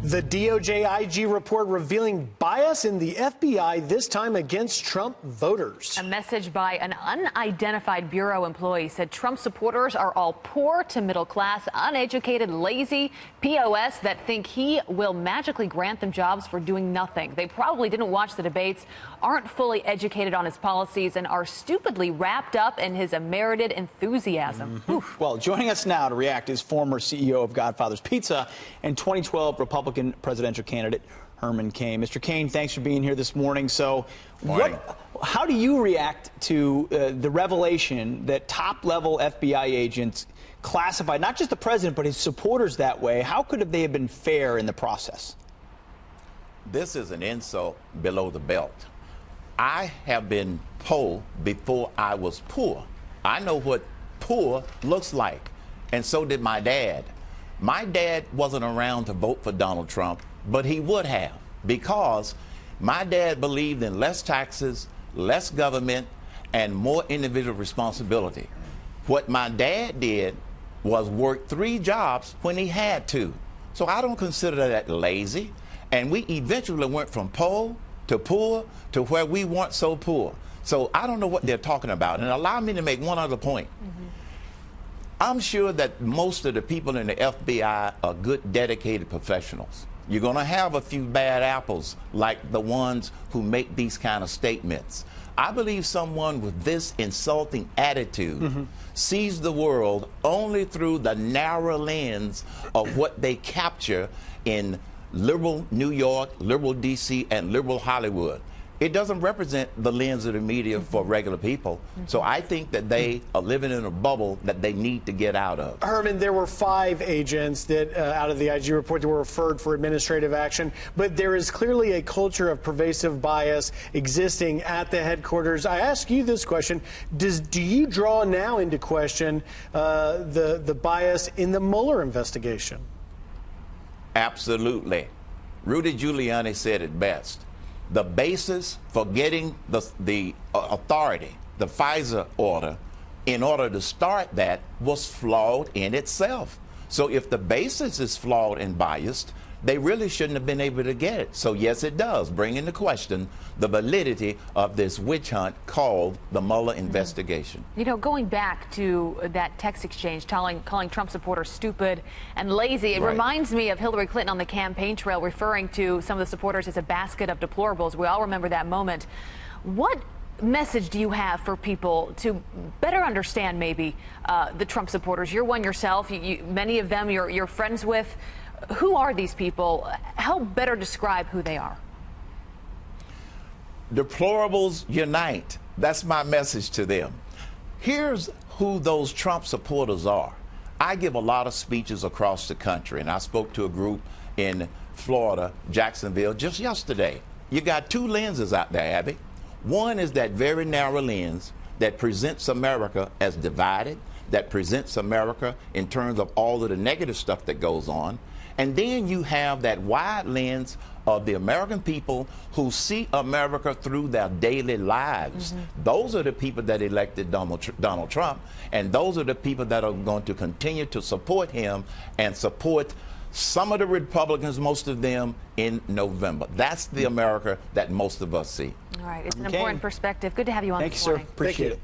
The DOJ IG report revealing bias in the FBI, this time against Trump voters. A message by an unidentified bureau employee said Trump supporters are all poor to middle class, uneducated, lazy POS that think he will magically grant them jobs for doing nothing. They probably didn't watch the debates, aren't fully educated on his policies, and are stupidly wrapped up in his unmerited enthusiasm. Well, joining us now to react is former CEO of Godfather's Pizza and 2012 Republican presidential candidate Herman Cain. Mr. Cain, thanks for being here this morning. So, how do you react to the revelation that top-level FBI agents classified not just the president but his supporters that way? How could they have been fair in the process? This is an insult below the belt. I have been poor before I was poor. I know what poor looks like, and so did my dad. My dad wasn't around to vote for Donald Trump, but he would have, because my dad believed in less taxes, less government, and more individual responsibility. What my dad did was work 3 jobs when he had to. So I don't consider that lazy. And we eventually went from poor to where we weren't so poor. So I don't know what they're talking about. And allow me to make one other point. I'm sure that most of the people in the FBI are good, dedicated professionals. You're going to have a few bad apples, like the ones who make these kind of statements. I believe someone with this insulting attitude sees the world only through the narrow lens of what they capture in liberal New York, liberal D.C., and liberal Hollywood. It doesn't represent the lens of the media for regular people. So I think that they are living in a bubble that they need to get out of. Herman, there were 5 agents that out of the IG report that were referred for administrative action, but there is clearly a culture of pervasive bias existing at the headquarters. I ask you this question: do you draw now into question the bias in the Mueller investigation? Absolutely. Rudy Giuliani said it best. The basis for getting the authority, the FISA order, in order to start that was flawed in itself. So if the basis is flawed and biased, they really shouldn't have been able to get it. So yes, it does bring into question the validity of this witch hunt called the Mueller investigation. You know, going back to that text exchange, calling Trump supporters stupid and lazy, it reminds me of Hillary Clinton on the campaign trail referring to some of the supporters as a basket of deplorables. We all remember that moment. What message do you have for people to better understand maybe the Trump supporters? You're one yourself. Many of them you're friends with. Who are these people? Help better describe who they are. Deplorables unite. That's my message to them. Here's who those Trump supporters are. I give a lot of speeches across the country, and I spoke to a group in Florida, Jacksonville, just yesterday. You got 2 lenses out there, Abby. One is that very narrow lens that presents America as divided, that presents America in terms of all of the negative stuff that goes on. And then you have that wide lens of the American people who see America through their daily lives. Those are the people that elected Donald Trump, and those are the people that are going to continue to support him and support some of the Republicans, most of them, in November. That's the America that most of us see. All right, it's an important perspective. Good to have you on Thank this you, morning. sir. Appreciate it.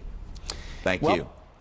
Thank you.